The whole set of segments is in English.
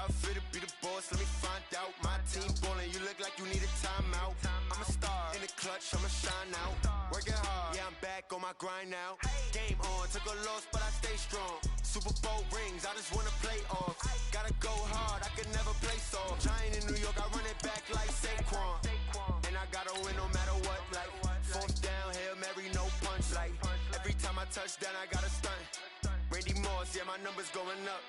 How I feel to be the boss, let me find out. My team ballin', you look like you need a timeout. I'm a star in the clutch, I'ma shine out. Working hard, yeah, I'm back on my grind now. Game on, took a loss, but I stay strong. Super Bowl rings, I just wanna play off. Gotta go hard, I can never play soft. Giant in New York, I run it back like Saquon. And I gotta win no matter what, like fourth down, Hail Mary, no punch. Like every time I touch down, I gotta stunt. Randy Moss, yeah, my numbers going up.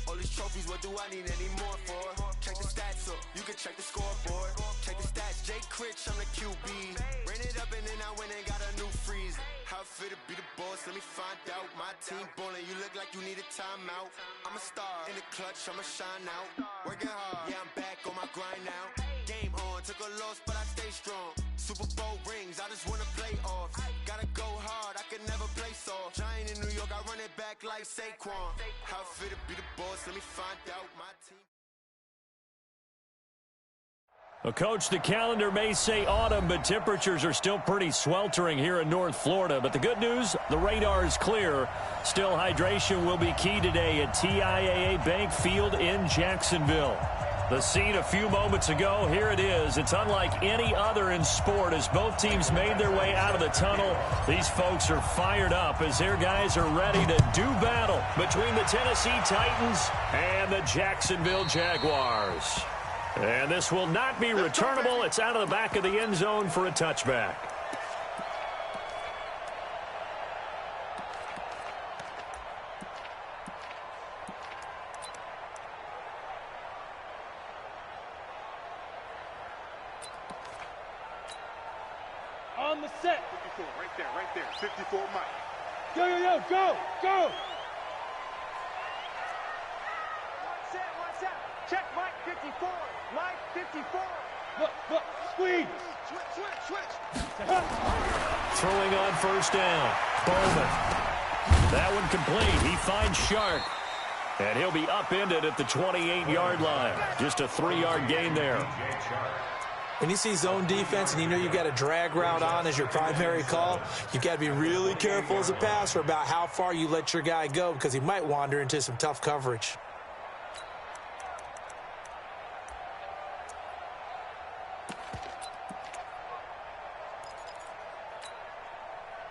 All these trophies, what do I need any more for? Check the stats up, you can check the scoreboard. Check the stats, Jay Critch, I'm the QB. Ran it up and then I went and got a new freeze. How I feel to be the boss, let me find out. My team ballin', you look like you need a timeout. I'm a star in the clutch, I'ma shine out. Working hard, yeah, I'm back on my grind now. Game on, took a loss, but I stay strong. Super Bowl rings, I just wanna play off. Gotta go hard, I can never play soft. Giant in New York, I run it back like Saquon. How I feel to be the boss, let me find out. My team. Well, Coach, the calendar may say autumn, but temperatures are still pretty sweltering here in North Florida. But the good news, the radar is clear. Still, hydration will be key today at TIAA Bank Field in Jacksonville. The scene a few moments ago, here it is. It's unlike any other in sport as both teams made their way out of the tunnel. These folks are fired up as their guys are ready to do battle between the Tennessee Titans and the Jacksonville Jaguars. And this will not be returnable. It's out of the back of the end zone for a touchback. On the set. 54, right there. 54, Mike. Go. One set. Check, Mike, 54. Mike, 54. Look, squeeze. Switch. Throwing on first down. Bowman. That one complete. He finds Sharp. And he'll be upended at the 28-yard line. Just a 3-yard gain there. When you see zone defense and you know you've got a drag route on as your primary call, you've got to be really careful as a passer about how far you let your guy go because he might wander into some tough coverage.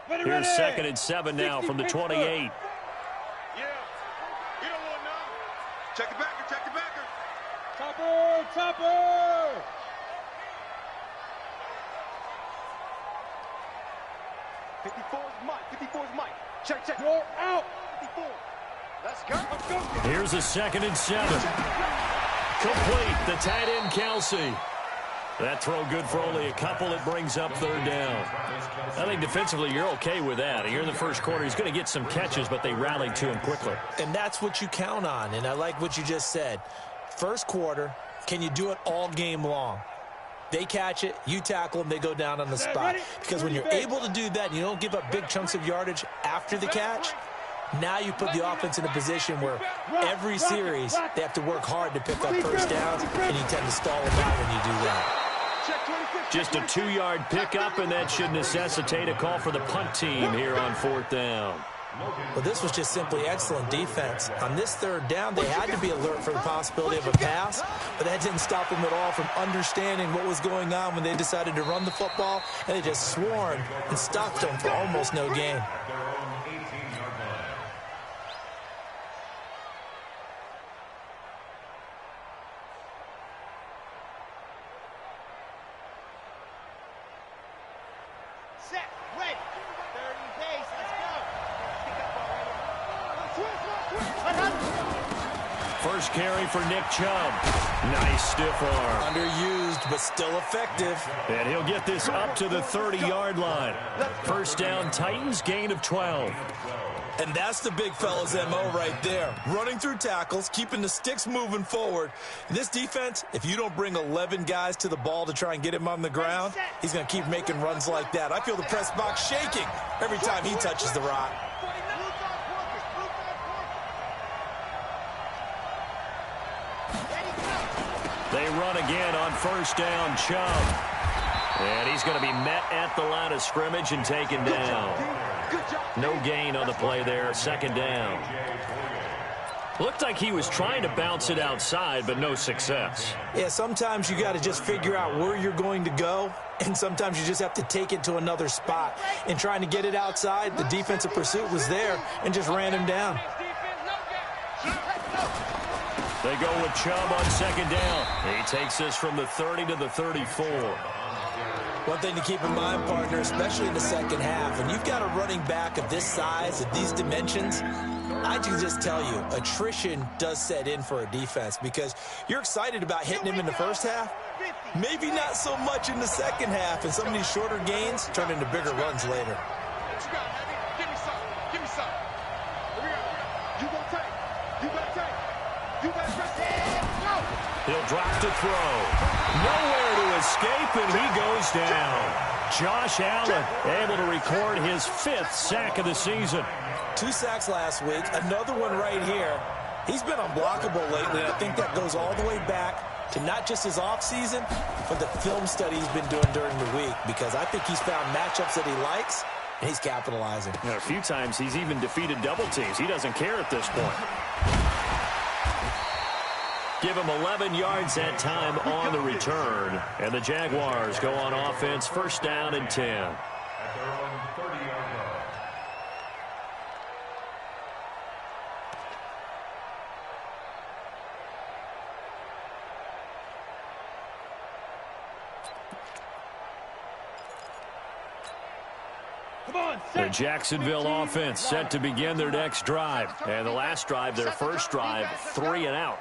Here's 2nd and 7 now from the 28. Yeah. You don't want none. Check the backer. Topper. 54's Mike. Check. You're out. 54. Let's go. Here's a 2nd and 7. Complete. The tight end, Kelsey. That throw good for only a couple. It brings up 3rd down. I think defensively you're okay with that. Here in the first quarter, he's going to get some catches, but they rallied to him quickly. And that's what you count on, and I like what you just said. First quarter, can you do it all game long? They catch it, you tackle them, they go down on the spot. Because when you're able to do that and you don't give up big chunks of yardage after the catch, now you put the offense in a position where every series they have to work hard to pick up first downs, and you tend to stall them out when you do that. Just a 2-yard pickup, and that should necessitate a call for the punt team here on 4th down. Well, this was just simply excellent defense. On this 3rd down, they had to be alert for the possibility of a pass, but that didn't stop them at all from understanding what was going on when they decided to run the football, and they just swarmed and stopped them for almost no gain. Set, ready. 30 pace, let's go. First carry for Nick Chubb. Nice stiff arm. Underused, but still effective. And he'll get this up to the 30-yard line. First down, Titans, gain of 12. And that's the big fella's MO right there. Running through tackles, keeping the sticks moving forward. This defense, if you don't bring 11 guys to the ball to try and get him on the ground, he's going to keep making runs like that. I feel the press box shaking every time he touches the rock. They run again on first down, Chubb. And he's going to be met at the line of scrimmage and taken down. No gain on the play there, 2nd down. Looked like he was trying to bounce it outside, but no success. Yeah, sometimes you got to just figure out where you're going to go, and sometimes you just have to take it to another spot. And trying to get it outside, the defensive pursuit was there and just ran him down. They go with Chubb on second down. He takes this from the 30 to the 34. One thing to keep in mind, partner, especially in the second half, when you've got a running back of this size, of these dimensions, I can just tell you, attrition does set in for a defense because you're excited about hitting him in the first half, maybe not so much in the second half, and some of these shorter gains turn into bigger runs later. He'll drop to throw. Nowhere to escape, and he goes down. Josh Allen able to record his 5th sack of the season. 2 sacks last week, another one right here. He's been unblockable lately, and I think that goes all the way back to not just his offseason, but the film study he's been doing during the week, because I think he's found matchups that he likes, and he's capitalizing. And a few times he's even defeated double teams. He doesn't care at this point. Give him 11 yards that time on the return. And the Jaguars go on offense, first down and 10. The Jacksonville offense set to begin their next drive. And the last drive, their first drive, 3 and out.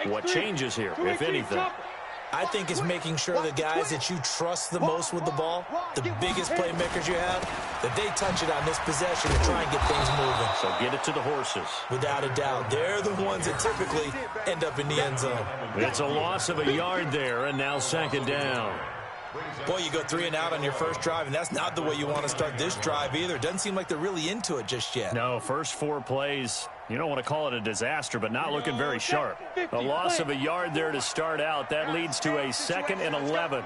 What changes here, if anything? I think it's making sure the guys that you trust the most with the ball, the biggest playmakers you have, that they touch it on this possession and try and get things moving. So get it to the horses. Without a doubt. They're the ones that typically end up in the end zone. It's a loss of a yard there, and now second down. Boy, you go 3 and out on your first drive, and that's not the way you want to start this drive either. It doesn't seem like they're really into it just yet. No, first 4 plays, you don't want to call it a disaster, but not looking very sharp. A loss of a yard there to start out. That leads to a 2nd and 11.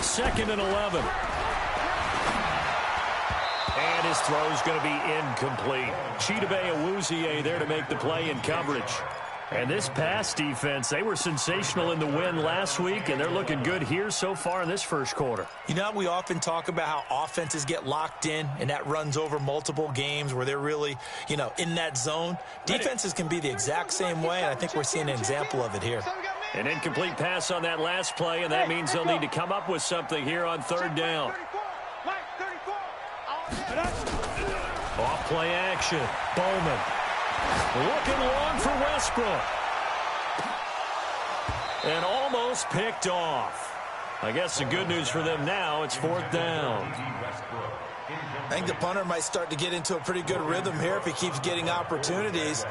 Second and 11. And his throw's going to be incomplete. Chidobe Awuzie there to make the play in coverage. And this pass defense, they were sensational in the win last week, and they're looking good here so far in this first quarter. You know, we often talk about how offenses get locked in, and that runs over multiple games where they're really, you know, in that zone. Defenses can be the exact same way, and I think we're seeing an example of it here. An incomplete pass on that last play, and that means they'll need to come up with something here on third down. Off play action. Bowman. Looking long for Westbrook. And almost picked off. I guess the good news for them now, it's 4th down. I think the punter might start to get into a pretty good rhythm here if he keeps getting opportunities.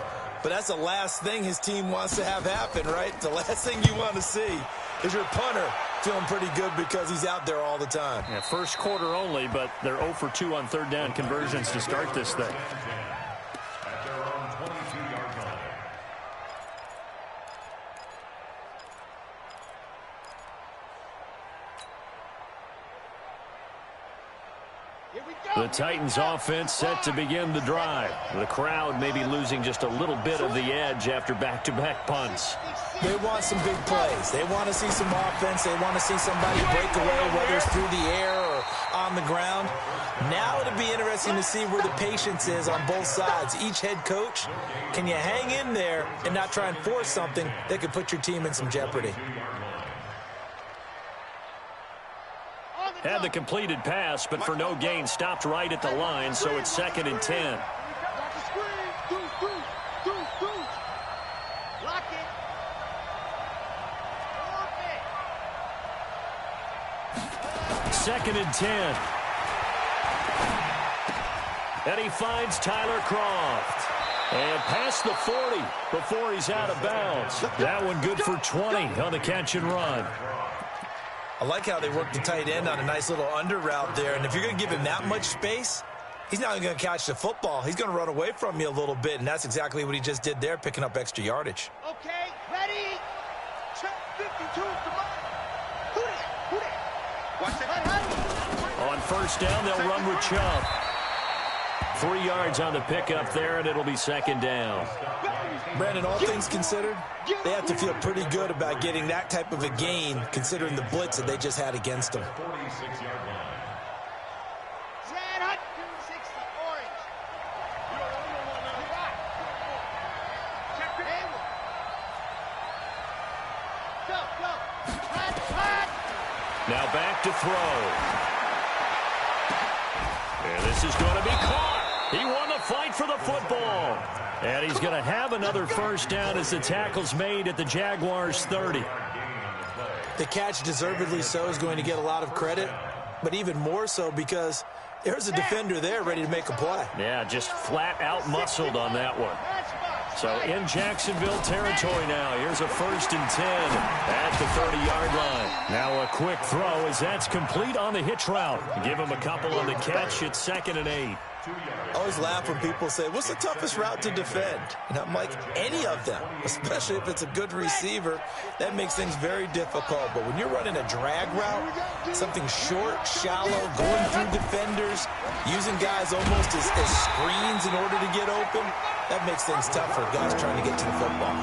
But that's the last thing his team wants to have happen, right? The last thing you want to see is your punter feeling pretty good because he's out there all the time. Yeah, first quarter only, but they're 0 for 2 on third down conversions to start this thing. The Titans offense set to begin the drive. The crowd may be losing just a little bit of the edge after back-to-back punts. They want some big plays. They want to see some offense. They want to see somebody break away, whether it's through the air or on the ground. Now it'll be interesting to see where the patience is on both sides. Each head coach, can you hang in there and not try and force something that could put your team in some jeopardy? Had the completed pass, but for no gain, stopped right at the line, so it's 2nd and 10. Second and 10. And he finds Tyler Croft. And past the 40 before he's out of bounds. That one good for 20 on the catch and run. I like how they work the tight end on a nice little under route there. And if you're going to give him that much space, he's not going to catch the football. He's going to run away from you a little bit, and that's exactly what he just did there, picking up extra yardage. Okay, ready? Check 52. Who that? Watch it. On first down, they'll run with Chubb. 3 yards on the pickup there, and it'll be second down. Brandon, all things considered, they have to feel pretty good about getting that type of a gain, considering the blitz that they just had against them. Now back to throw. And this is going to be caught. He won the fight for the football. And he's going to have another first down as the tackle's made at the Jaguars' 30. The catch, deservedly so, is going to get a lot of credit, but even more so because there's a defender there ready to make a play. Yeah, just flat out muscled on that one. So in Jacksonville territory now. Here's a 1st and 10 at the 30-yard line. Now a quick throw as that's complete on the hitch route. Give him a couple on the catch. It's 2nd and 8. I always laugh when people say, what's the toughest route to defend? And I'm like, any of them, especially if it's a good receiver. That makes things very difficult. But when you're running a drag route, something short, shallow, going through defenders, using guys almost as screens in order to get open, that makes things tough for guys trying to get to the football.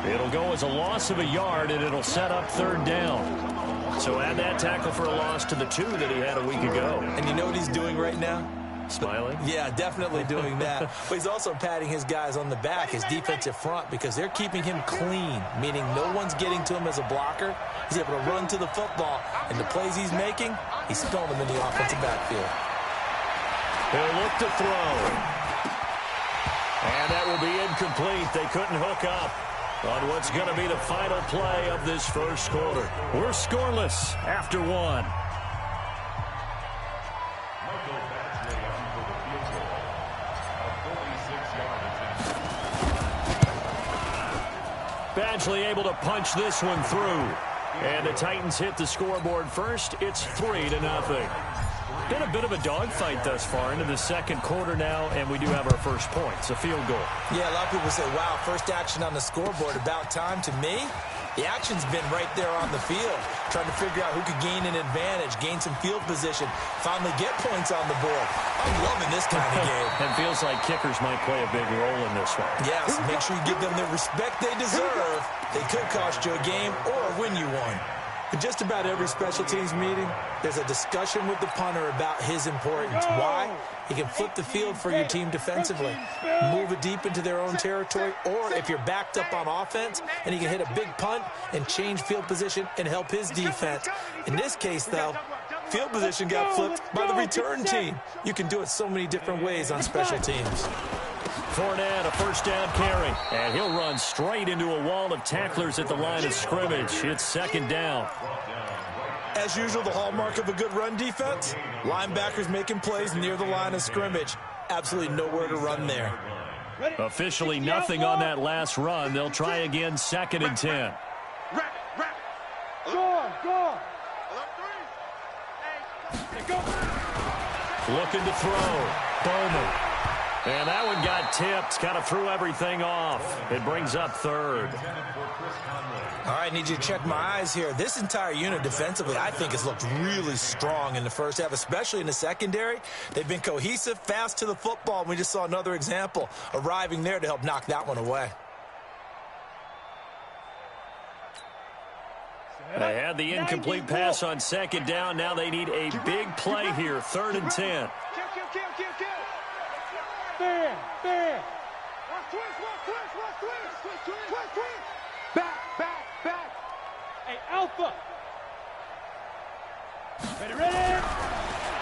It'll go as a loss of a yard, and it'll set up 3rd down. So add that tackle for a loss to the 2 that he had a week ago. And you know what he's doing right now? Smiling? Yeah, definitely doing that. But he's also patting his guys on the back, his defensive front, because they're keeping him clean, meaning no one's getting to him as a blocker. He's able to run to the football, and the plays he's making, he's spilling them in the offensive backfield. He'll look to throw. And that will be incomplete. They couldn't hook up on what's going to be the final play of this first quarter. We're scoreless after 1. Badgley able to punch this one through. And the Titans hit the scoreboard first. It's 3-0. Been a bit of a dogfight thus far into the second quarter now, and we do have our first points, a field goal. Yeah, a lot of people say, wow, first action on the scoreboard, about time. To me, the action's been right there on the field, trying to figure out who could gain an advantage, gain some field position, finally get points on the board. I'm loving this kind of game. And feels like kickers might play a big role in this one. Yes, make sure you give them the respect they deserve. They could cost you a game or win you one. In just about every special teams meeting, there's a discussion with the punter about his importance. Why? He can flip the field for your team defensively, move it deep into their own territory, or if you're backed up on offense, and he can hit a big punt and change field position and help his defense. In this case, though, field position got flipped by the return team. You can do it so many different ways on special teams. Fournette, a first down carry, and he'll run straight into a wall of tacklers at the line of scrimmage. It's 2nd down. As usual, the hallmark of a good run defense, linebackers making plays near the line of scrimmage. Absolutely nowhere to run there. Officially nothing on that last run. They'll try again, 2nd and 10. Looking to throw. Bowman. And that one got tipped. Kind of threw everything off. It brings up 3rd. All right, I need you to check my eyes here. This entire unit defensively, I think, has looked really strong in the first half, especially in the secondary. They've been cohesive, fast to the football, and we just saw another example arriving there to help knock that one away. They had the incomplete pass on 2nd down. Now they need a big play here, 3rd and 10. Fair. Back. Hey, Alpha. Ready.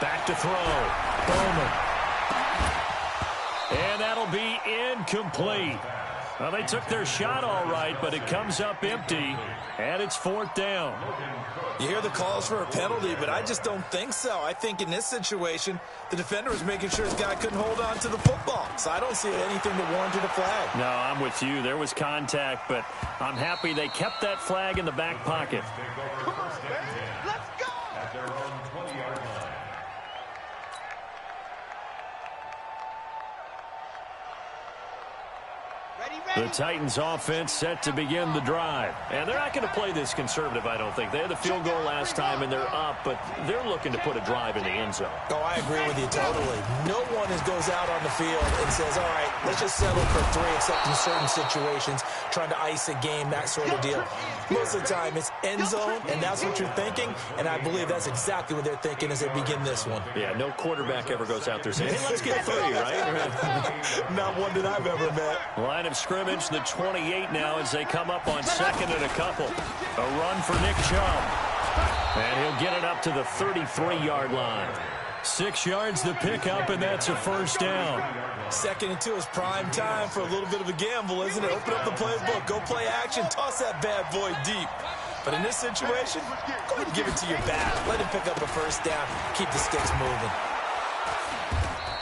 Back to throw. Bowman. And that'll be incomplete. Well, they took their shot all right, but it comes up empty, and it's 4th down. You hear the calls for a penalty, but I just don't think so. I think in this situation, the defender was making sure his guy couldn't hold on to the football. So I don't see anything that warranted a flag. No, I'm with you. There was contact, but I'm happy they kept that flag in the back pocket. Come on, let's go! At their own 20-yard line. The Titans offense set to begin the drive. And they're not going to play this conservative, I don't think. They had the field goal last time, and they're up, but they're looking to put a drive in the end zone. Oh, I agree with you totally. No one goes out on the field and says, all right, let's just settle for 3, except in certain situations, trying to ice a game, that sort of deal. Most of the time, it's end zone, and that's what you're thinking, and I believe that's exactly what they're thinking as they begin this one. Yeah, no quarterback ever goes out there saying, hey, let's get 3, right? Not one that I've ever met. Line of scrimmage, the 28 now as they come up on 2nd and a couple. A run for Nick Chubb. And he'll get it up to the 33-yard line. 6 yards the pickup, and that's a first down. 2nd and 2 is prime time for a little bit of a gamble, isn't it? Open up the playbook, go play action, toss that bad boy deep. But in this situation, go ahead and give it to your back. Let him pick up a first down, keep the sticks moving.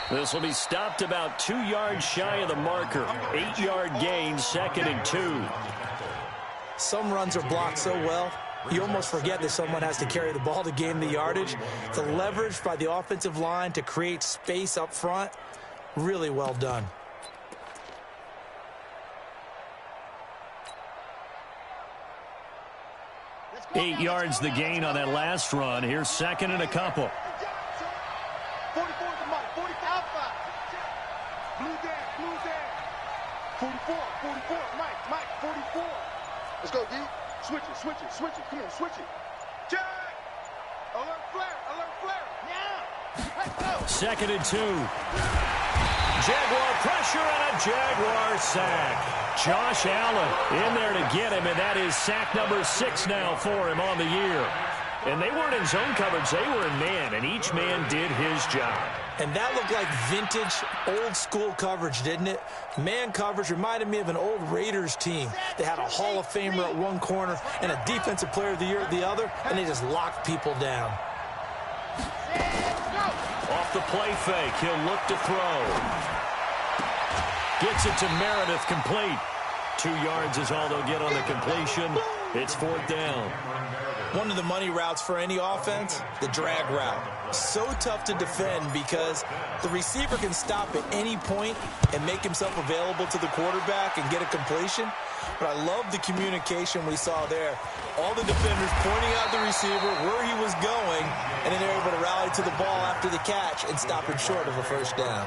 This will be stopped about 2 yards shy of the marker. 8-yard gain, 2nd and 2. Some runs are blocked so well, you almost forget that someone has to carry the ball to gain the yardage. The leverage by the offensive line to create space up front, really well done. Eight yards the gain on that last run. Here's 2nd and a couple. 44 to Mike, 40 Alpha. Blue down. 44, Mike, 44. Let's go, D. Switch it. Come on, switch it. Jack! Alert flare. Now! Let's go! 2nd and 2. Jaguar pressure and a Jaguar sack. Josh Allen in there to get him, and that is sack number 6 now for him on the year. And they weren't in zone coverage, they were in man, and each man did his job. And that looked like vintage, old-school coverage, didn't it? Man coverage reminded me of an old Raiders team. They had a Hall of Famer at one corner and a Defensive Player of the Year at the other, and they just locked people down. Off the play fake, he'll look to throw. Gets it to Meredith, complete. 2 yards is all they'll get on the completion. It's 4th down. One of the money routes for any offense, the drag route. So tough to defend because the receiver can stop at any point and make himself available to the quarterback and get a completion. But I love the communication we saw there. All the defenders pointing out the receiver, where he was going, and then they're able to rally to the ball after the catch and stop him short of a first down.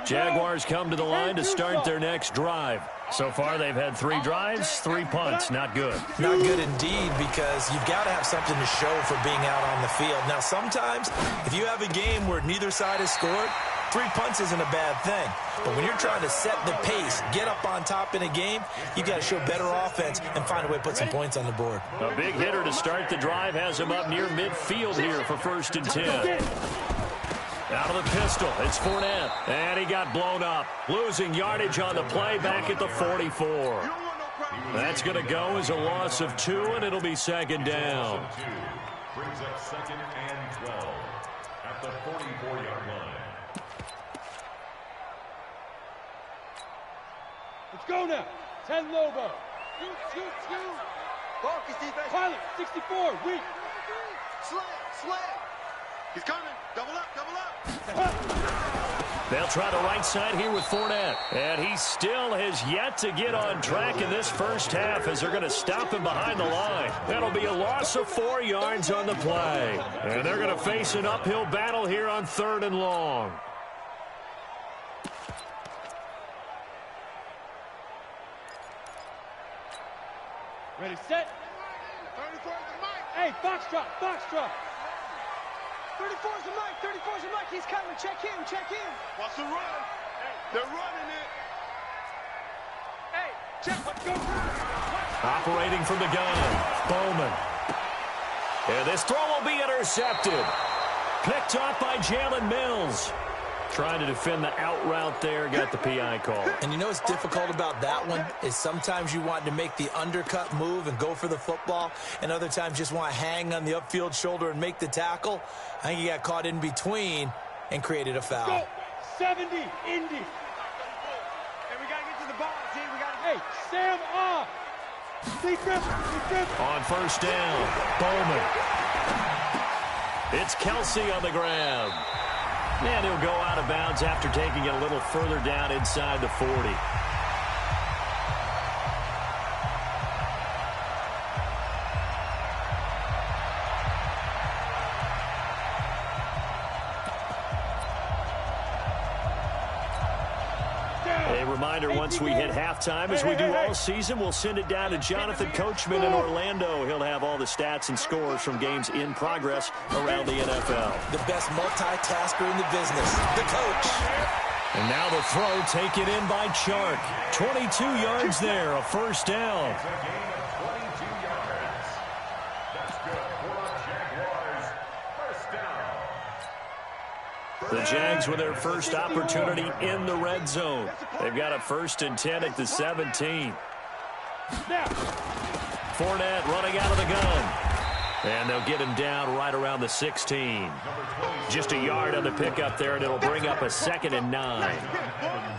Jaguars come to the line to start their next drive. So far, they've had 3 drives, 3 punts. Not good. Not good indeed, because you've got to have something to show for being out on the field. Now, sometimes, if you have a game where neither side has scored, 3 punts isn't a bad thing. But when you're trying to set the pace, get up on top in a game, you've got to show better offense and find a way to put some points on the board. A big hitter to start the drive has him up near midfield here for 1st and 10. Out of the pistol, it's Fournette, and he got blown up. Losing yardage on the play back at the 44. That's going to go as a loss of 2, and it'll be 2nd down. Brings up 2nd and 12 at the 44-yard line. Let's go now. 10 Lobo. Shoot. Focus defense. Pilot, 64, weak. Slam. He's coming. Double up. They'll try the right side here with Fournette. And he still has yet to get on track in this first half as they're going to stop him behind the line. That'll be a loss of 4 yards on the play. And they're going to face an uphill battle here on 3rd and long. Ready, set. 34 is the Mike. Hey, Foxtrot. 34's the Mike. He's coming. Check in. Watch the run. They're running it. Hey, check. Let's go. Operating from the gun, Bowman. And this throw will be intercepted. Picked off by Jalen Mills. Trying to defend the out route there, got the PI call. And you know what's difficult about that one is sometimes you want to make the undercut move and go for the football, and other times just want to hang on the upfield shoulder and make the tackle. I think he got caught in between and created a foul. Go. 70, Indy. Hey, we got to get to the ball, team. Hey, Sam off. Deep grip. On 1st down, Bowman. It's Kelsey on the grab. And he'll go out of bounds after taking it a little further down inside the 40. A reminder, once we hit halftime, as we do all season, we'll send it down to Jonathan Coachman in Orlando. He'll have all the stats and scores from games in progress around the NFL. The best multitasker in the business, the coach. And now the throw taken in by Chark. 22 yards there, a first down. It's a gain of 22 yards. That's good for the Jaguars. First down. The Jags with their first opportunity in the red zone. They've got a 1st and 10 at the 17. Fournette running out of the gun. And they'll get him down right around the 16. Just a yard on the pickup there, and it'll bring up a 2nd and 9.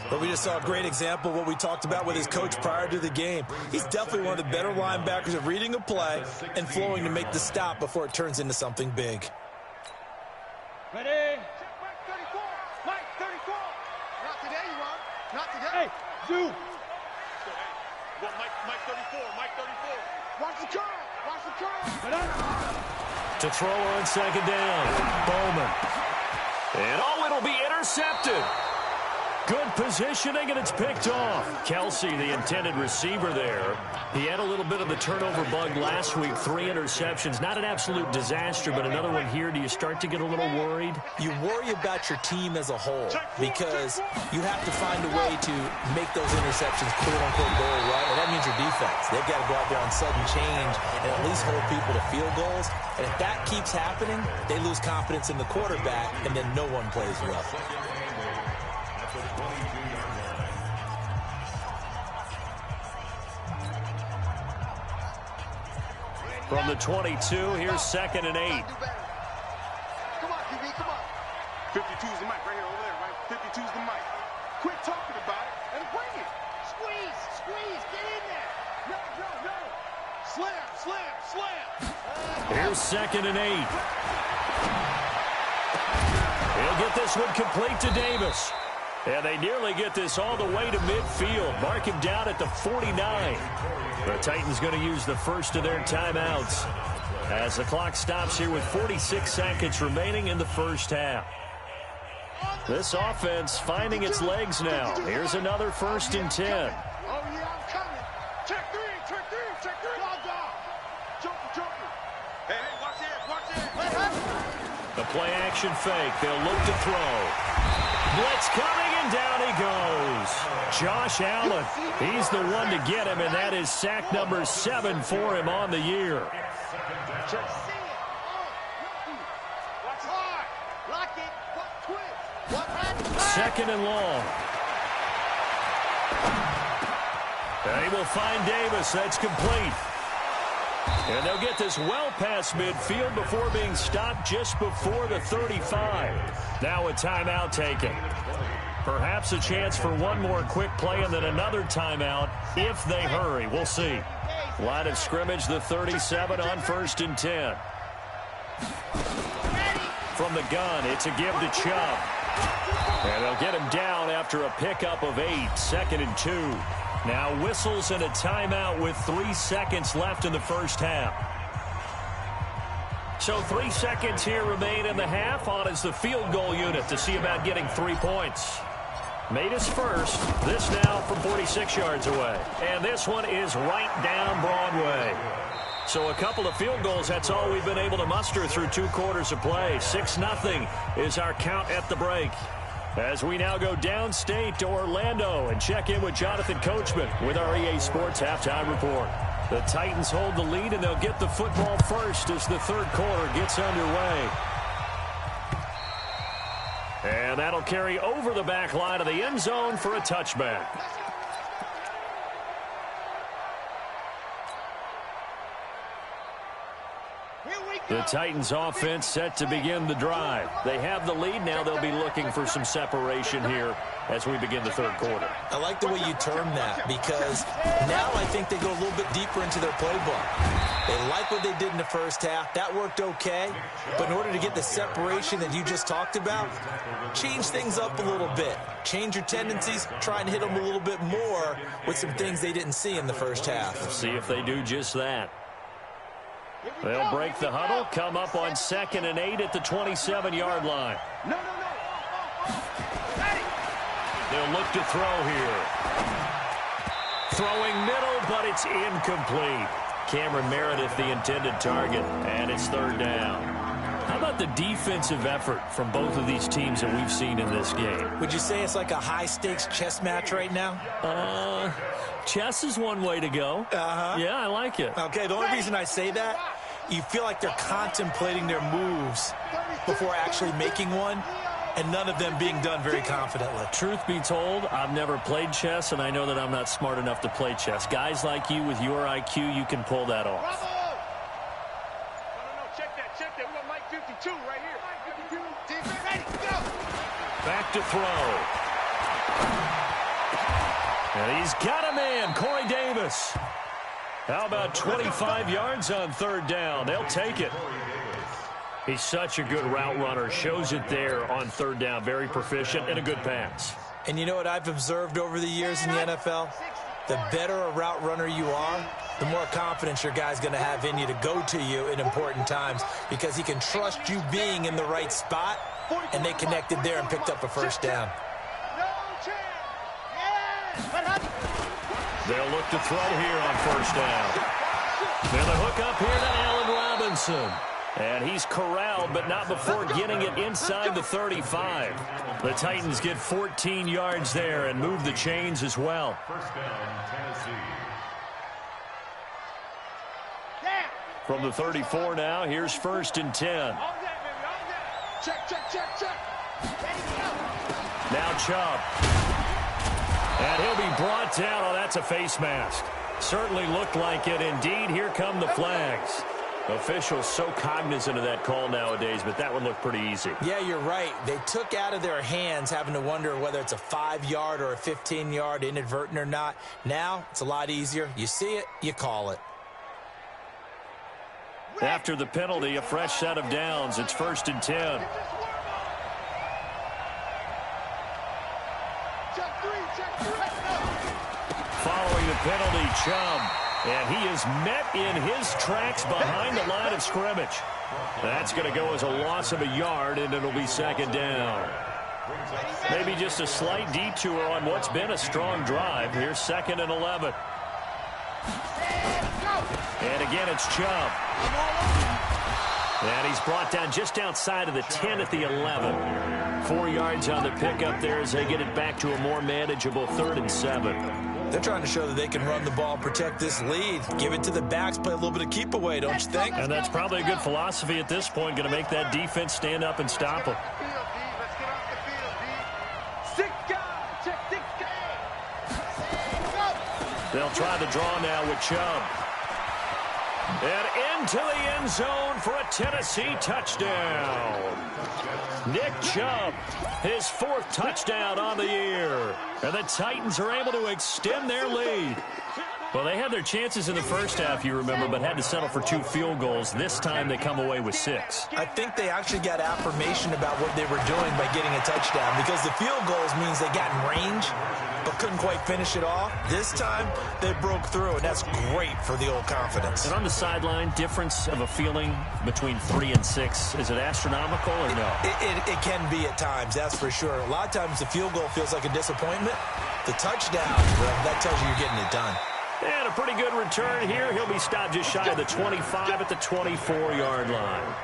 But we just saw a great example of what we talked about with his coach prior to the game. He's definitely one of the better linebackers at reading a play and flowing to make the stop before it turns into something big. Ready? Mike 34. Mike 34. Not today, you are. Not today. Hey, Zoo. Well, Mike 34. Mike 34. Watch the curl. Watch the curl. To throw on 2nd down. Bowman. And it'll be intercepted. Good positioning, and it's picked off. Kelsey, the intended receiver there. He had a little bit of the turnover bug last week. 3 interceptions. Not an absolute disaster, but another one here. Do you start to get a little worried? You worry about your team as a whole because you have to find a way to make those interceptions quote-unquote go right, and that means your defense. They've got to go out there on sudden change and at least hold people to field goals. And if that keeps happening, they lose confidence in the quarterback, and then no one plays well. From the 22, here's 2nd and 8. Come on, QB, come on. 52's the mic right here, over there, right? 52's the mic. Quit talking about it and bring it. Squeeze, get in there. No. Slam. Here's 2nd and 8. He'll get this one complete to Davis. And they nearly get this all the way to midfield. Mark him down at the 49. The Titans going to use the first of their timeouts as the clock stops here with 46 seconds remaining in the first half. This offense finding its legs now. Here's another 1st and 10. Oh, yeah, I'm coming. Check three. Joker. Hey, watch it. The play action fake. They'll look to throw. Blitz coming, and down he goes. Josh Allen, he's the one to get him, and that is sack number 7 for him on the year. Second and long. They will find Davis. That's complete. And they'll get this well past midfield before being stopped just before the 35. Now a timeout taken. Perhaps a chance for one more quick play and then another timeout if they hurry. We'll see. Line of scrimmage, the 37 on 1st and 10. From the gun, it's a give to Chubb. And they'll get him down after a pickup of 8. 2nd and 2. Now whistles and a timeout with 3 seconds left in the first half. So 3 seconds here remain in the half. On is the field goal unit to see about getting 3 points. Made his first. This now from 46 yards away. And this one is right down Broadway. So a couple of field goals, that's all we've been able to muster through 2 quarters of play. 6-0 is our count at the break. As we now go downstate to Orlando and check in with Jonathan Coachman with our EA Sports Halftime Report. The Titans hold the lead, and they'll get the football first as the third quarter gets underway. And that'll carry over the back line of the end zone for a touchback. The Titans offense set to begin the drive. They have the lead. Now they'll be looking for some separation here as we begin the third quarter. I like the way you term that, because now I think they go a little bit deeper into their playbook. They like what they did in the first half. That worked okay. But in order to get the separation that you just talked about, change things up a little bit. Change your tendencies. Try and hit them a little bit more with some things they didn't see in the first half. We'll see if they do just that. They'll break the huddle, come up on 2nd and 8 at the 27-yard line. They'll look to throw here. Throwing middle, but it's incomplete. Cameron Meredith, the intended target, and it's 3rd down. How about the defensive effort from both of these teams that we've seen in this game? Would you say it's like a high-stakes chess match right now? Chess is one way to go. Yeah, I like it. Okay, the only reason I say that, you feel like they're contemplating their moves before actually making one, and none of them being done very confidently. Truth be told, I've never played chess, and I know that I'm not smart enough to play chess. Guys like you with your IQ, you can pull that off. Check that. We got Mike 52 right here. Mike 52. Defense ready, go. Back to throw. And he's got a man, Corey Davis. How about 25 yards on 3rd down? They'll take it. He's such a good route runner. Shows it there on 3rd down. Very proficient and a good pass. And you know what I've observed over the years in the NFL? The better a route runner you are, the more confidence your guy's going to have in you to go to you in important times, because he can trust you being in the right spot, and they connected there and picked up a 1st down. They'll look to throw here on 1st down. Then the hook up here to Allen Robinson. And he's corralled, but not before getting it inside the 35. The Titans get 14 yards there and move the chains as well. 1st down, Tennessee. From the 34 now, here's 1st and 10. Check. Now Chubb. And he'll be brought down. Oh, that's a face mask. Certainly looked like it. Indeed, here come the flags. Officials so cognizant of that call nowadays, but that would look pretty easy. Yeah, you're right. They took out of their hands having to wonder whether it's a 5-yard or a 15-yard inadvertent or not. Now, it's a lot easier. You see it, you call it. After the penalty, a fresh set of downs. It's 1st and 10. Following the penalty, Chubb. And he is met in his tracks behind the line of scrimmage. That's going to go as a loss of a yard, and it'll be 2nd down. Maybe just a slight detour on what's been a strong drive. Here's 2nd and 11. And again, it's Chubb. And he's brought down just outside of the 10 at the 11. 4 yards on the pickup there as they get it back to a more manageable 3rd and 7. They're trying to show that they can run the ball, protect this lead. Give it to the backs, play a little bit of keep away, don't you think? And that's probably a good philosophy at this point. Going to make that defense stand up and stop them. They'll try the draw now with Chubb. And into the end zone for a Tennessee touchdown. Nick Chubb, his 4th touchdown on the year. And the Titans are able to extend their lead. Well, they had their chances in the first half, you remember, but had to settle for 2 field goals. This time they come away with 6. I think they actually got affirmation about what they were doing by getting a touchdown, because the field goals means they got in range but couldn't quite finish it off. This time they broke through, and that's great for the old confidence. And on the sideline, difference of a feeling between 3 and 6, is it astronomical or no? It can be at times, that's for sure. A lot of times the field goal feels like a disappointment. The touchdown, well, that tells you you're getting it done. And a pretty good return here. He'll be stopped just shy of the 25 at the 24-yard line.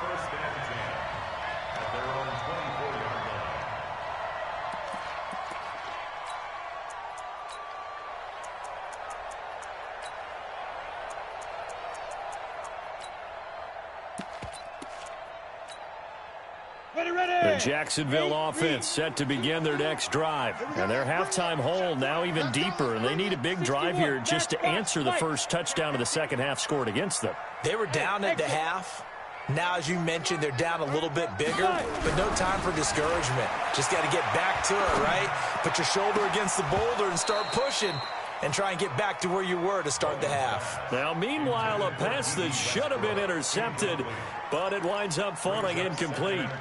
The Jacksonville offense set to begin their next drive. And their halftime hole now even deeper. And they need a big drive here just to answer the first touchdown of the second half scored against them. They were down at the half. Now, as you mentioned, they're down a little bit bigger, but no time for discouragement. Just got to get back to it, right? Put your shoulder against the boulder and start pushing and try and get back to where you were to start the half. Now, meanwhile, a pass that should have been intercepted, but it winds up falling incomplete. At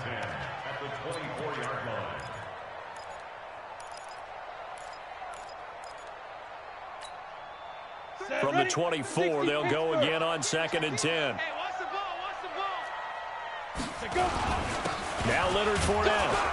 the 24-yard line. From the 24, they'll go again on 2nd and 10. Hey, watch the ball, watch the ball. Go. Now Leonard Fournette.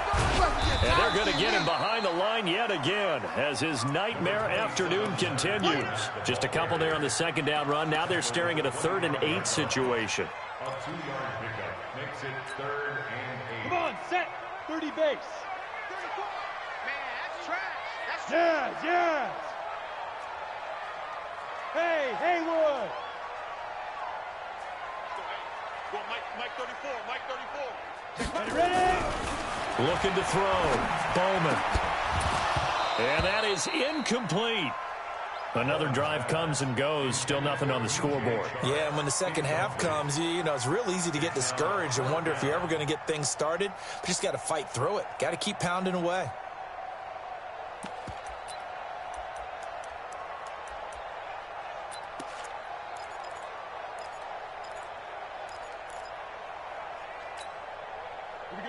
And they're going to get him behind the line yet again as his nightmare afternoon continues. Just a couple there on the 2nd down run. Now they're staring at a 3rd and 8 situation. A 2-yard pickup makes it 3rd and 8. Come on, set. 30 base. 34. Man, that's trash. That's Yes, yes. Hey, Haywood. Go, Mike 34. Mike 34. Ready? Looking to throw. Bowman. And that is incomplete. Another drive comes and goes. Still nothing on the scoreboard. Yeah, and when the second half comes, you know, it's real easy to get discouraged and wonder if you're ever going to get things started. But you just got to fight through it. Got to keep pounding away.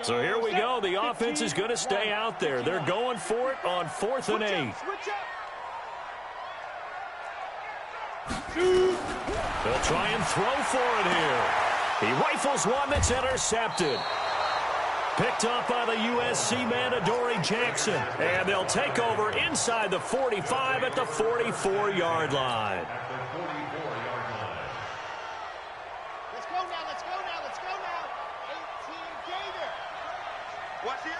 So here we go. The offense is going to stay out there. They're going for it on 4th and 8. They'll try and throw for it here. He rifles one that's intercepted. Picked up by the USC man, Adoree Jackson. And they'll take over inside the 45 at the 44-yard line. At the 44-yard line. Let's go now, let's go now, let's go now. 18 Gator. What's the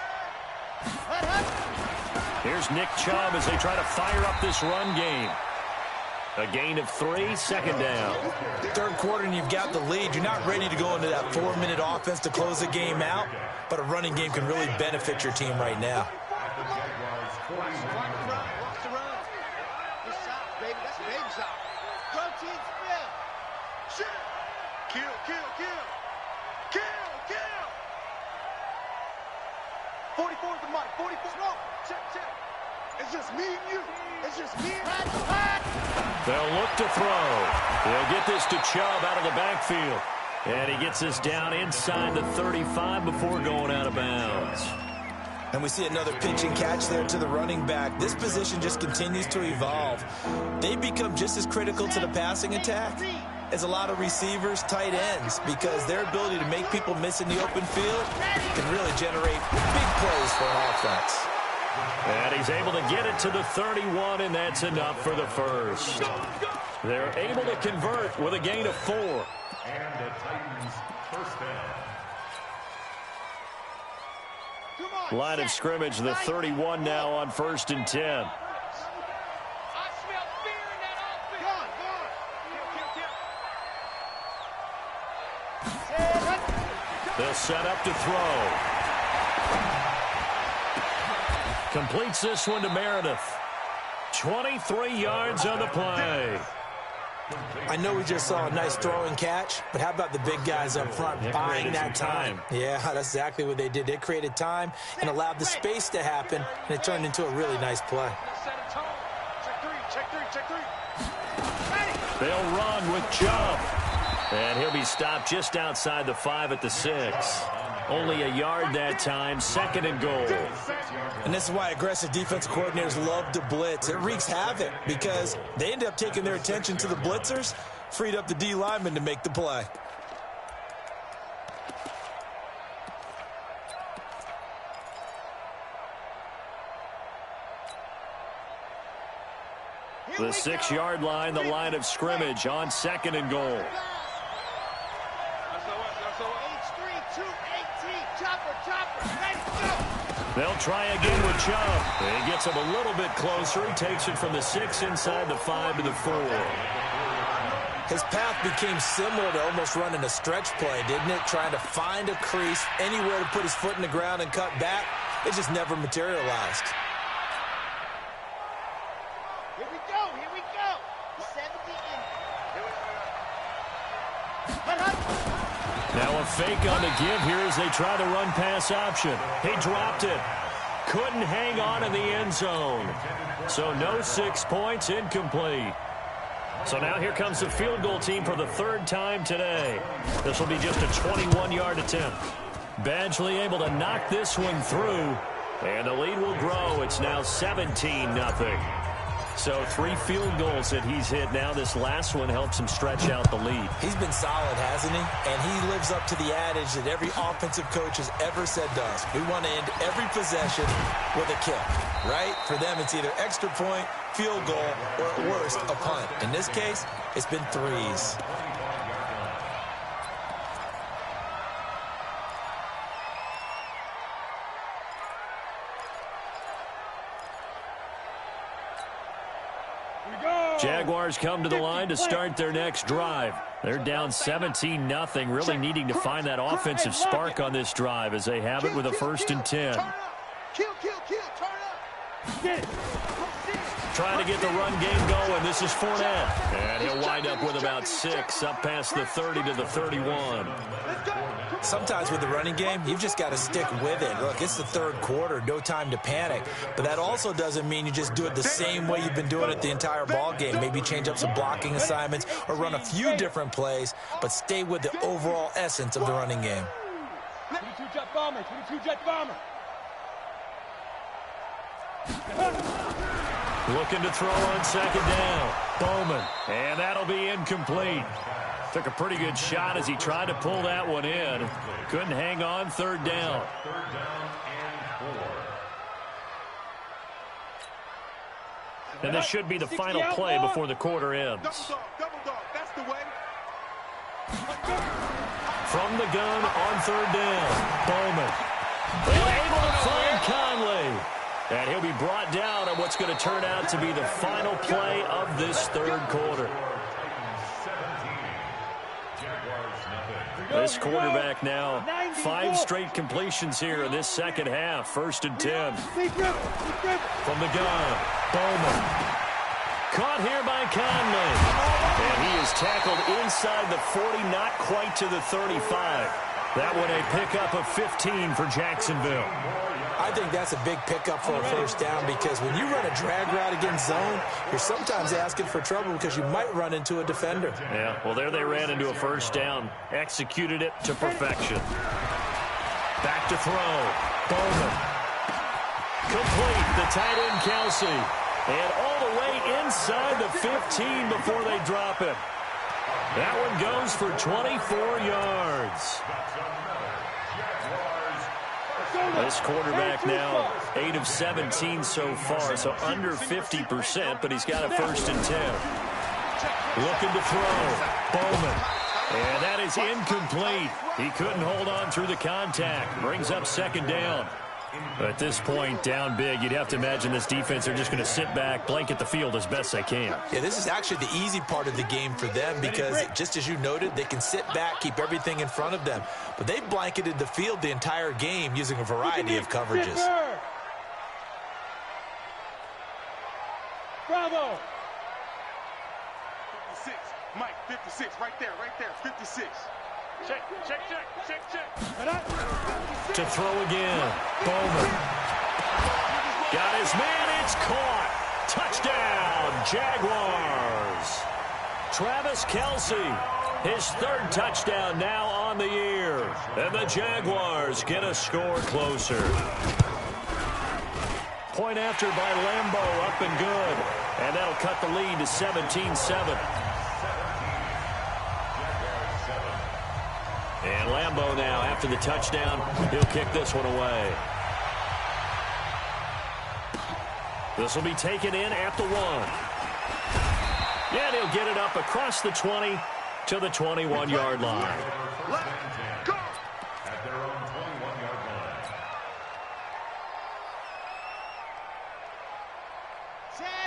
Here's Nick Chubb as they try to fire up this run game. A gain of 3, 2nd down. Third quarter and you've got the lead. You're not ready to go into that 4-minute offense to close the game out, but a running game can really benefit your team right now. At the Jaguars' 41-yard line. Watch the run. Good shot, baby. That's a big shot. Go team spin. Shit. Kill, kill, kill. Kill, kill. 44 is the mic. 44. Smoke. Check, check. It's just me and you. It's just me and you. They'll look to throw. They'll get this to Chubb out of the backfield. And he gets this down inside the 35 before going out of bounds. And we see another pitch and catch there to the running back. This position just continues to evolve. They become just as critical to the passing attack as a lot of receivers, tight ends, because their ability to make people miss in the open field can really generate big plays for an offense. And he's able to get it to the 31, and that's enough for the first. They're able to convert with a gain of 4. And the Titans first down. Line of scrimmage, the 31 now on 1st and 10. I smell fear in that offense. They'll set up to throw. Completes this one to Meredith. 23 yards on the play. I know we just saw a nice throw and catch, but how about the big guys up front buying that time? Yeah, that's exactly what they did. They created time and allowed the space to happen, and it turned into a really nice play. Check three. They'll run with Chubb. And he'll be stopped just outside the 5 at the 6. Only a yard that time, 2nd and goal. And this is why aggressive defensive coordinators love to blitz. It wreaks havoc because they end up taking their attention to the blitzers, freed up the D lineman to make the play. The 6-yard line, the line of scrimmage on 2nd and goal. They'll try again with Chubb. He gets him a little bit closer. He takes it from the 6 inside the 5 to the 4. His path became similar to almost running a stretch play, didn't it? Trying to find a crease, anywhere to put his foot in the ground and cut back. It just never materialized. Here we go. 70 in. Now a fake on the give here as they try the run pass option. He dropped it. Couldn't hang on in the end zone. So no 6 points, incomplete. So now here comes the field goal team for the third time today. This will be just a 21-yard attempt. Badgley able to knock this one through, and the lead will grow. It's now 17-0. So 3 field goals that he's hit now. This last one helps him stretch out the lead. He's been solid, hasn't he? And he lives up to the adage that every offensive coach has ever said to us. We want to end every possession with a kick, right? For them, it's either extra point, field goal, or at worst, a punt. In this case, it's been 3s. Jaguars come to the line to start their next drive. They're down 17-0, really needing to find that offensive spark on this drive as they have it with a 1st and 10. Trying to get the run game going. This is Fournette. And he'll wind up with about 6, up past the 30 to the 31. Sometimes with the running game, you've just got to stick with it. Look, it's the third quarter, no time to panic. But that also doesn't mean you just do it the same way you've been doing it the entire ball game. Maybe change up some blocking assignments or run a few different plays, but stay with the overall essence of the running game. 22-jet bomber, 22-jet bomber. Looking to throw on 2nd down. Bowman. And that'll be incomplete. Took a pretty good shot as he tried to pull that one in. Couldn't hang on 3rd down. 3rd down and 4. And this should be the final play before the quarter ends. Double dog, that's the way. From the gun on 3rd down. Bowman. They're able to find Conley. And he'll be brought down on what's going to turn out to be the final play of this 3rd quarter. This quarterback now 5 straight completions here in this second half. 1st and 10. From the gun, Bowman. Caught here by Conley. And he is tackled inside the 40, not quite to the 35. That one a pickup of 15 for Jacksonville. I think that's a big pickup for a 1st down because when you run a drag route against zone, you're sometimes asking for trouble because you might run into a defender. Yeah, well, there they ran into a 1st down. Executed it to perfection. Back to throw. Bowman. Complete. The tight end, Kelsey. And all the way inside the 15 before they drop it. That one goes for 24 yards. This quarterback now 8 of 17 so far, so under 50%, but he's got a 1st and 10. Looking to throw. Bowman. And that is incomplete. He couldn't hold on through the contact. Brings up 2nd down. But at this point, down big, you'd have to imagine this defense are just going to sit back, blanket the field as best they can. Yeah, this is actually the easy part of the game for them because, just as you noted, they can sit back, keep everything in front of them. But they've blanketed the field the entire game using a variety of coverages. Bravo. 56, Mike, 56, right there, 56. Check. To throw again. Bowman. Got his man. It's caught. Touchdown, Jaguars. Travis Kelce, his 3rd touchdown now on the year. And the Jaguars get a score closer. Point after by Lambeau, up and good. And that'll cut the lead to 17-7. And Lambeau now, after the touchdown, he'll kick this one away. This will be taken in at the 1. And he'll get it up across the 20 to the 21-yard line. Let's go. At their own 21-yard line.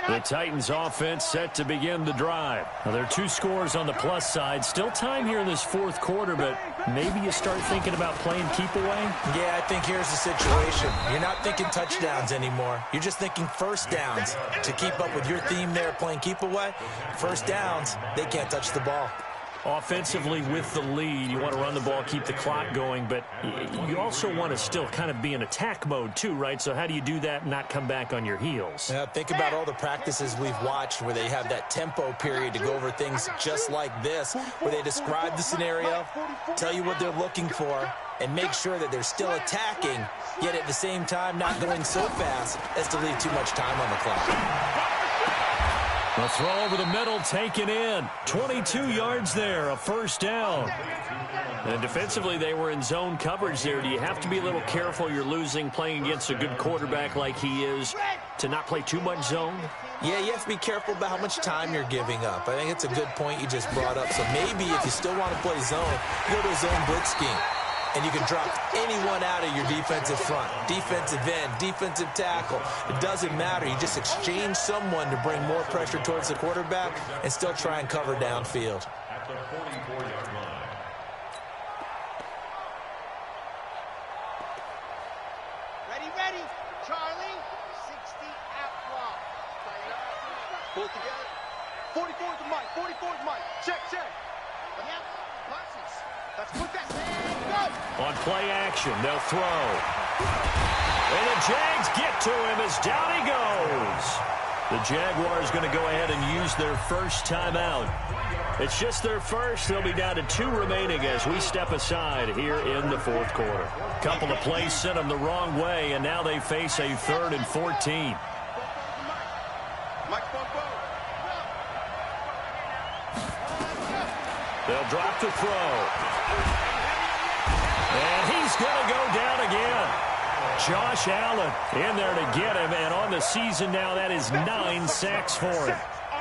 The Titans offense set to begin the drive. Now, there are 2 scores on the plus side. Still time here in this 4th quarter, but maybe you start thinking about playing keep away? Yeah, I think here's the situation. You're not thinking touchdowns anymore. You're just thinking 1st downs. To keep up with your theme there, playing keep away, 1st downs, they can't touch the ball. Offensively with the lead, you want to run the ball, keep the clock going, but you also want to still kind of be in attack mode too, right? So how do you do that and not come back on your heels? Yeah, think about all the practices we've watched where they have that tempo period to go over things just like this, where they describe the scenario, tell you what they're looking for, and make sure that they're still attacking, yet at the same time not going so fast as to leave too much time on the clock. A throw over the middle, taken in. 22 yards there, a first down. And defensively, they were in zone coverage there. Do you have to be a little careful you're losing playing against a good quarterback like he is to not play too much zone? Yeah, you have to be careful about how much time you're giving up. I think it's a good point you just brought up. So maybe if you still want to play zone, you go to a zone blitz scheme. And you can drop anyone out of your defensive front, defensive end, defensive tackle. It doesn't matter. You just exchange someone to bring more pressure towards the quarterback and still try and cover downfield. At the 44-yard line. Ready, Charlie. 60 out block. Pull it together. 44 is the mic. 44 is Mike. Check. Yep. Passes. That's quick. That's go. On play action, they'll throw. And the Jags get to him as down he goes. The Jaguars going to go ahead and use their first timeout. It's just their first. They'll be down to 2 remaining as we step aside here in the fourth quarter. Couple of plays sent them the wrong way, and now they face a 3rd and 14. They'll drop the throw. And he's going to go down again. Josh Allen in there to get him, and on the season now, that is 9 sacks for him.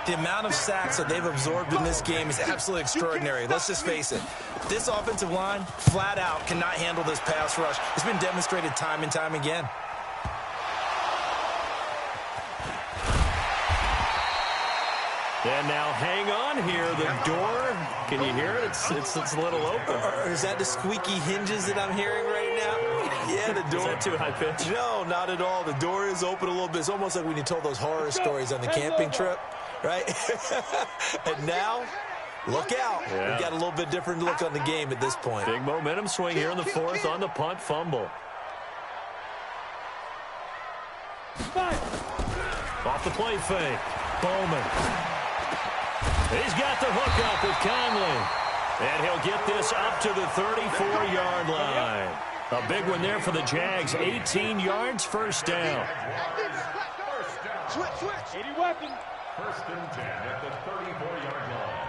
The amount of sacks that they've absorbed in this game is absolutely extraordinary. Let's just face it. This offensive line, flat out, cannot handle this pass rush. It's been demonstrated time and time again. And now hang on here. The door, can you hear it? It's a little open. Or is that the squeaky hinges that I'm hearing right now? Yeah, the door. Is that too high pitch? No, not at all. The door is open a little bit. It's almost like when you told those horror stories on the camping trip, right? And now, look out. Yeah. We've got a little bit different look on the game at this point. Big momentum swing here in the 4th on the punt fumble. Off the play fake. Bowman. He's got the hook up with Conley. And he'll get this up to the 34-yard line. A big one there for the Jags. 18 yards, first down. Switch. 80 weapon. 1st and 10 at the 34-yard line.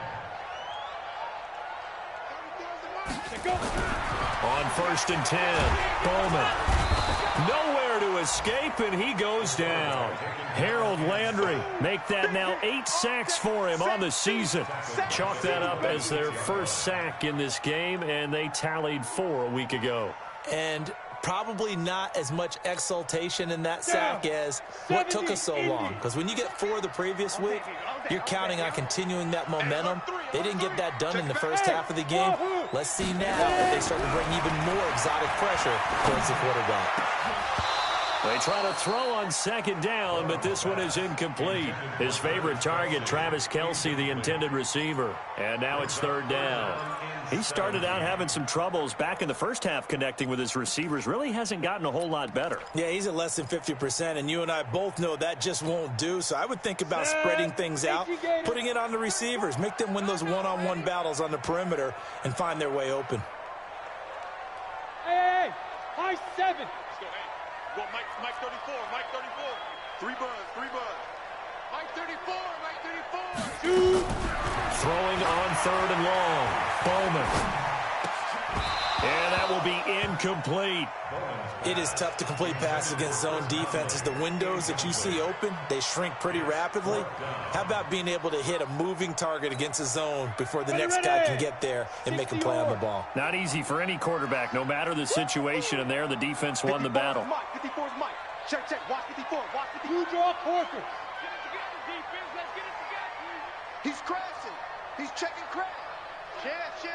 On 1st and 10, Bowman. Nowhere to escape, and he goes down. Harold Landry make that now 8 sacks for him on the season. Chalk that up as their first sack in this game, and they tallied 4 a week ago. And probably not as much exultation in that sack as what took us so long. Because when you get 4 the previous week, you're counting on continuing that momentum. They didn't get that done in the first half of the game. Let's see now if they start to bring even more exotic pressure towards the quarterback. They try to throw on 2nd down, but this one is incomplete. His favorite target, Travis Kelce, the intended receiver. And now it's 3rd down. He started out having some troubles back in the first half connecting with his receivers. Really hasn't gotten a whole lot better. Yeah, he's at less than 50%, and you and I both know that just won't do. So I would think about spreading things out, putting it on the receivers, make them win those one-on-one battles on the perimeter and find their way open. Hey, high 7. Let's go, Go, Mike 34. 3 buzz. Mike 34. 2. Throwing on 3rd and long. Bowman. And that will be incomplete. It is tough to complete passes against zone defenses. The windows that you see open, they shrink pretty rapidly. How about being able to hit a moving target against a zone before the next guy can get there and make a play on the ball? Not easy for any quarterback, no matter the situation. And there, the defense won the battle. 54 is Mike. Check. Watch 54. You draw Corker. He's crashing. He's checking crash. Chance.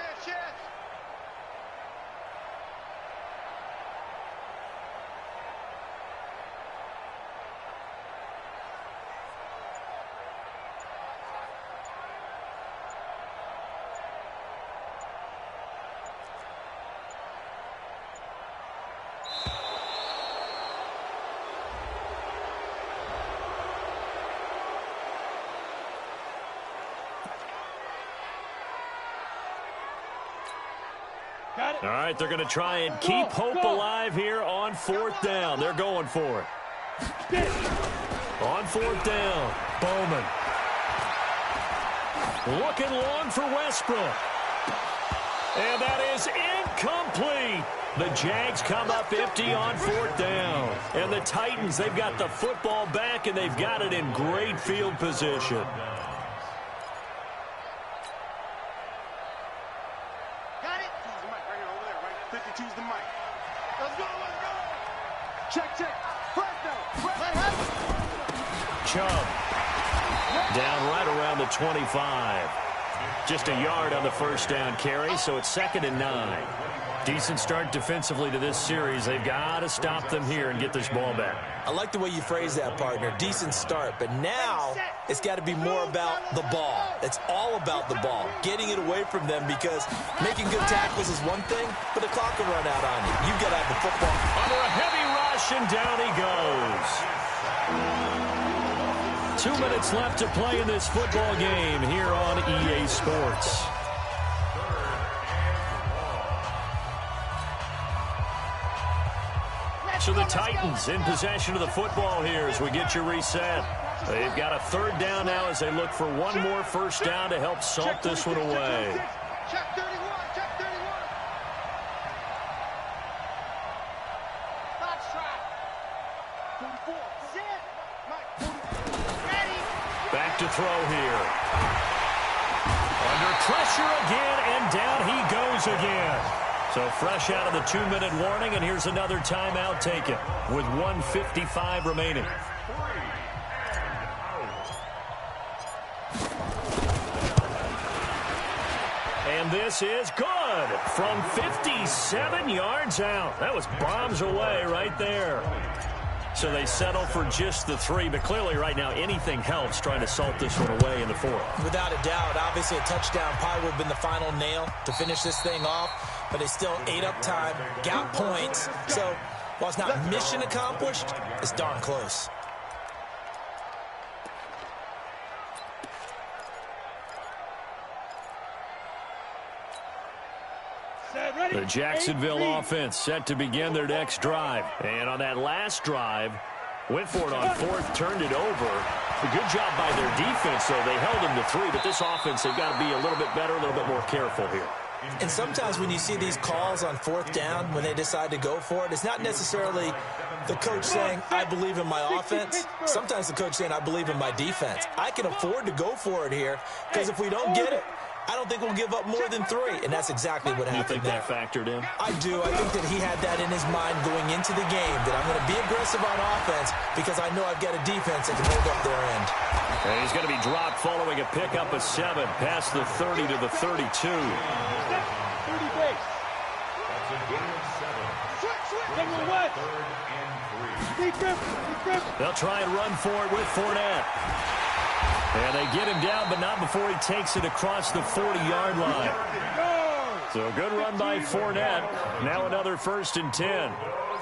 All right, they're going to try and keep hope alive here on 4th down. They're going for it. On 4th down, Bowman. Looking long for Westbrook. And that is incomplete. The Jags come up empty on 4th down. And the Titans, they've got the football back, and they've got it in great field position. Got it? Choose the mic right here, over there, right? 50, choose the mic. Let's go, let's go! Check, check. First down. Chubb. Down right around the 25. Just a yard on the first down carry, so it's 2nd and 9. Decent start defensively to this series. They've got to stop them here and get this ball back. I like the way you phrase that, partner. Decent start, but now it's got to be more about the ball. It's all about the ball, getting it away from them, because making good tackles is one thing, but the clock will run out on you. You've got to have the football. Under a heavy rush, and down he goes. 2 minutes left to play in this football game here on EA Sports. So the Titans in possession of the football here as we get you reset. They've got a 3rd down now as they look for one more first down to help salt this one away. Check 31, check 31. Box try. 44. Sit. Mike, 44. Ready. Back to throw here. Under pressure again, and down he goes again. So fresh out of the 2-minute warning, and here's another timeout taken with 1:55 remaining. And this is good from 57 yards out. That was bombs away right there. So they settle for just the 3, but clearly right now anything helps trying to salt this one away in the 4th. Without a doubt, obviously a touchdown probably would have been the final nail to finish this thing off, but they still ate up time, got points. So while it's not mission accomplished, it's darn close. The Jacksonville offense set to begin their next drive. And on that last drive, went for it on 4th, turned it over. A good job by their defense, though. They held them to 3, but this offense, they've got to be a little bit better, a little bit more careful here. And sometimes when you see these calls on 4th down, when they decide to go for it, it's not necessarily the coach saying, I believe in my offense. Sometimes the coach saying, I believe in my defense. I can afford to go for it here, because if we don't get it, I don't think we'll give up more than 3, and that's exactly what happened. You think that factored in? I do. I think that he had that in his mind going into the game, that I'm going to be aggressive on offense because I know I've got a defense that can hold up their end. And he's going to be dropped following a pickup of 7 past the 30 to the 32. 30 base. That's a gain of 7. Number 1. 3rd and 3. Deep grip. They'll try and run for it with Fournette. And they get him down, but not before he takes it across the 40-yard line. So a good run by Fournette. Now another 1st and 10.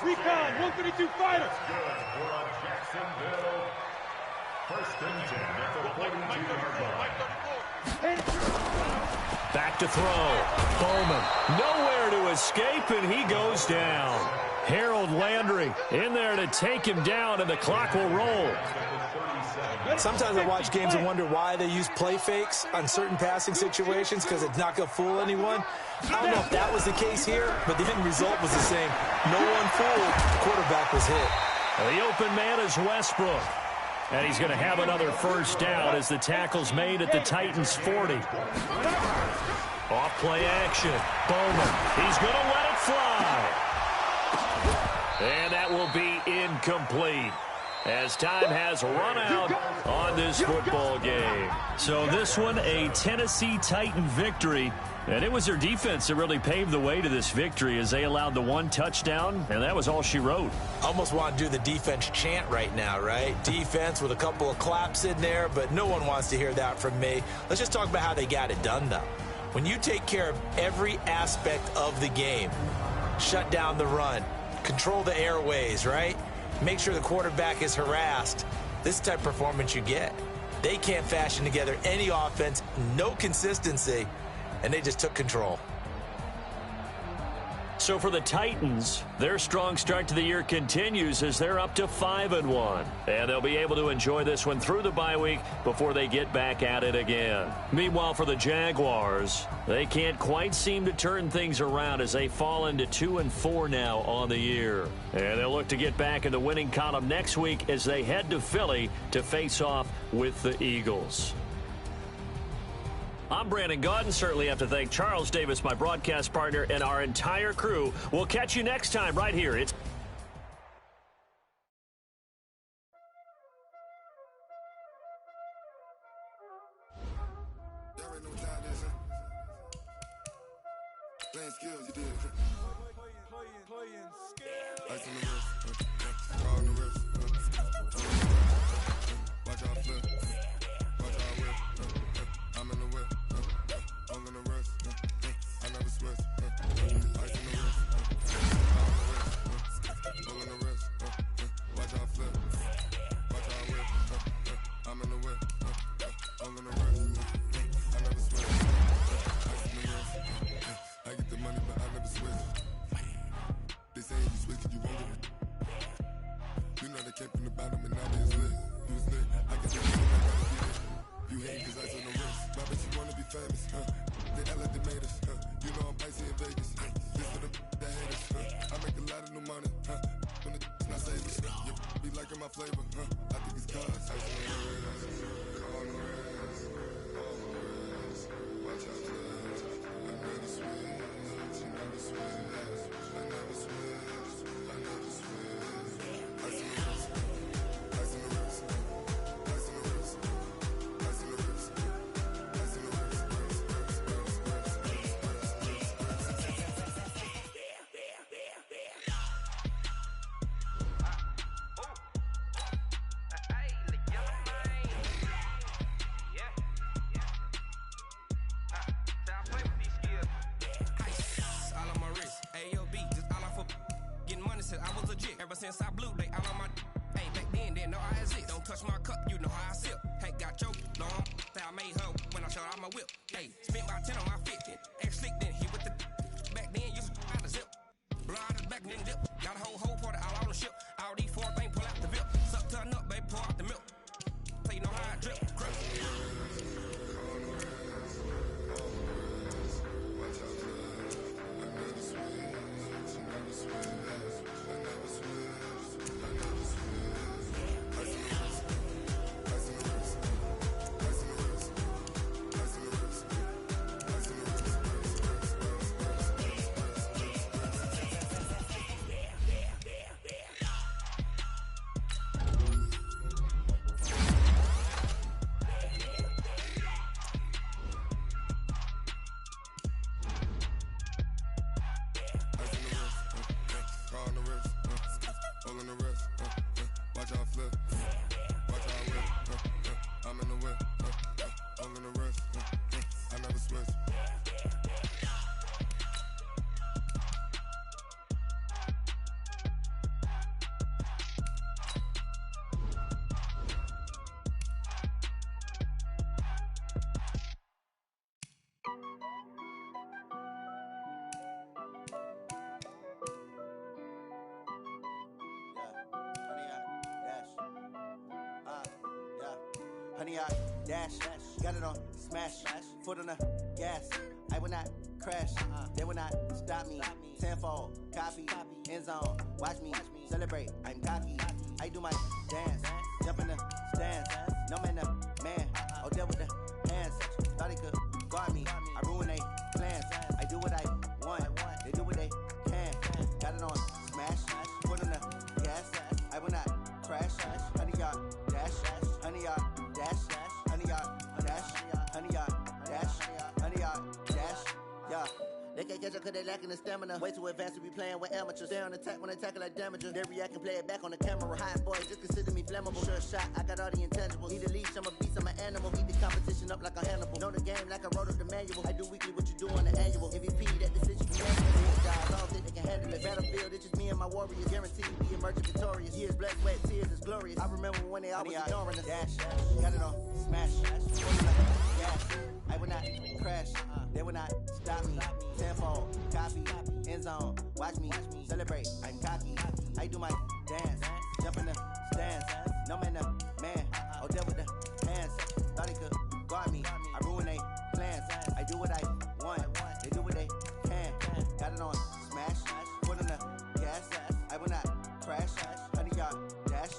Recon, 132 fighter. Good for Jacksonville. 1st and 10 at the 42-yard line. Back to throw. Bowman nowhere to escape, and he goes down. Harold Landry in there to take him down, and the clock will roll. Sometimes I watch games and wonder why they use play fakes on certain passing situations, because it's not going to fool anyone. I don't know if that was the case here, but the end result was the same. No one fooled. The quarterback was hit. The open man is Westbrook. And he's going to have another first down as the tackle's made at the Titans' 40. Off play action. Bowman. He's going to let it fly. And that will be incomplete, as time has run out on this football game. So this one, a Tennessee Titan victory. And it was their defense that really paved the way to this victory, as they allowed the 1 touchdown, and that was all she wrote. Almost want to do the defense chant right now, right? Defense with a couple of claps in there, but no one wants to hear that from me. Let's just talk about how they got it done, though. When you take care of every aspect of the game, shut down the run, control the airways, right? Make sure the quarterback is harassed. This type of performance you get. They can't fashion together any offense, no consistency, and they just took control. So for the Titans, their strong start to the year continues as they're up to 5-1. And they'll be able to enjoy this one through the bye week before they get back at it again. Meanwhile, for the Jaguars, they can't quite seem to turn things around as they fall into 2-4 now on the year. And they'll look to get back in the winning column next week as they head to Philly to face off with the Eagles. I'm Brandon Gaudin. Certainly have to thank Charles Davis, my broadcast partner, and our entire crew. We'll catch you next time right here. It's playing skills, you did. Ice on the wrist, car on the wrist. Watch out flip, watch out whip. I'm in the whip, all in the wrist. I never switch. Ice on the wrist, car on the wrist, all in the wrist. Watch out flip, watch out whip. I'm in the whip, all in the wrist. I never switch. Ice on the wrist. I get the money, but I never switch. They say you switch, you won't get it. You know they came from the bottom and now they is lit. You was lit. I get the money, I gotta be lit. You hate cause ice on the wrist. My bitch, you wanna be famous, They Ella they made us, You know I'm icy in Vegas, This for the that hate us, I make a lot of new money, When the not save us, You be liking my flavor, I think it's cause ice on the wrist. On the wrist, on the wrist. Watch out, cuz I never switch. You never switch. I never switch. I never switch. Ice on the wrist. Ice on the wrist. Ice on the wrist. Ice on the wrist. Ice on the wrist. I was legit. Ever since I blew, they all on my hey, back then, didn't know I exist. Don't touch my cup, you know how I sip. Hey, got choked, long. Say I made her when I showed out my whip. Hey, spent about 10 on my 50. Ex-slick, then hit with the back then, used to out the zip. Blow out the back, then dip. Got a whole party all on the ship. All these 4 things, pull out the VIP. Suck to a nut, baby, pour out the milk. So you know how I drip. Crush. Honey, I dash, got it on smash, foot on the gas. I will not crash, they will not stop me. Tenfold, copy, end zone, watch me celebrate. I'm cocky, I do my dance, jump in the stands. No man, the man, oh, deal with the hands. Thought he could guard me, I ruin they plans. I do what I want, they do what they can. Got it on smash, foot on the gas. I will not crash, honey, y'all dash, honey, y'all dash, honey, y'all dash, honey, y'all dash, honey, y'all dash, yeah. They can't catch up cause they lacking the stamina. Way too advanced to be playing with amateurs. Stay on attack when they tackle like damager. They react and play it back on the camera. Hot boy, just consider me flammable. Sure shot, I got all the intangibles. Need a leash, I'm a beast, I'm an animal. Eat the competition up like a Hannibal. Know the game like I wrote up the manual. I do weekly what you do on the annual. MVP, that decision can handle it. Guys, all think they can handle it. Battlefield, it's just me and my warriors. Guaranteed we emerging victorious. Years, blood, sweat, tears, is glorious. I remember when they always ignoring us. Dash, got it on smash, gas. I will not crash, they will not stop me. Tenfold, copy, end zone. watch me celebrate. I'm cocky, I do my dance, jump in the stands. No man, the man, oh deal with the hands. Thought he could guard me, I ruin they plans. I do what I want, they do what they can. Got it on smash, foot on the gas. I will not crash. 100-yard dash,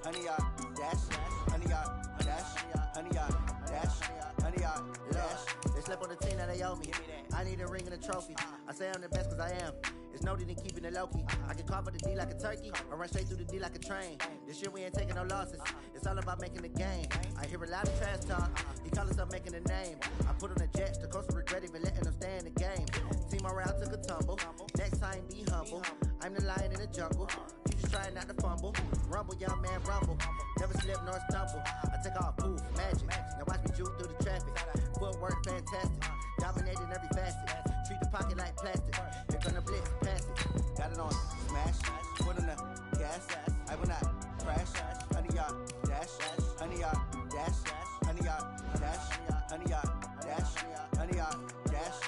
100-yard dash, 100-yard dash, 100-yard dash, 100-yard dash. They slept on the team that they owe me. I need a ring and a trophy. I say I'm the best cause I am. It's noted in keeping it low-key. I can carve up the D like a turkey or run straight through the D like a train. This year we ain't taking no losses. It's all about making the game. I hear a lot of trash talk. He call us up making a name. I put on the jets. The coach will regret even letting them stay in the game. Team morale took a tumble. Next time be humble. I'm the lion in the jungle. You just trying not to fumble. Rumble, young man, rumble. Never slip nor stumble. I take off poof, magic. Now watch me juke through the traffic. Footwork fantastic. Dominating every facet. Treat the pocket like plastic. Here come the blitz, pass it. Got it on smash. Foot on the gas. I will not crash. 100-yard dash. 100-yard dash. 100-yard dash. 100-yard dash. 100-yard dash.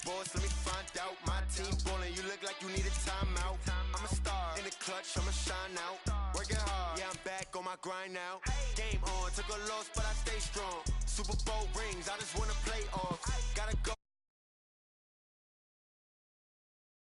Boss, let me find out. My team ballin', you look like you need a timeout. I'm a star in the clutch, I'ma shine out. Working hard, yeah, I'm back on my grind now. Game on, took a loss, but I stay strong. Super Bowl rings, I just want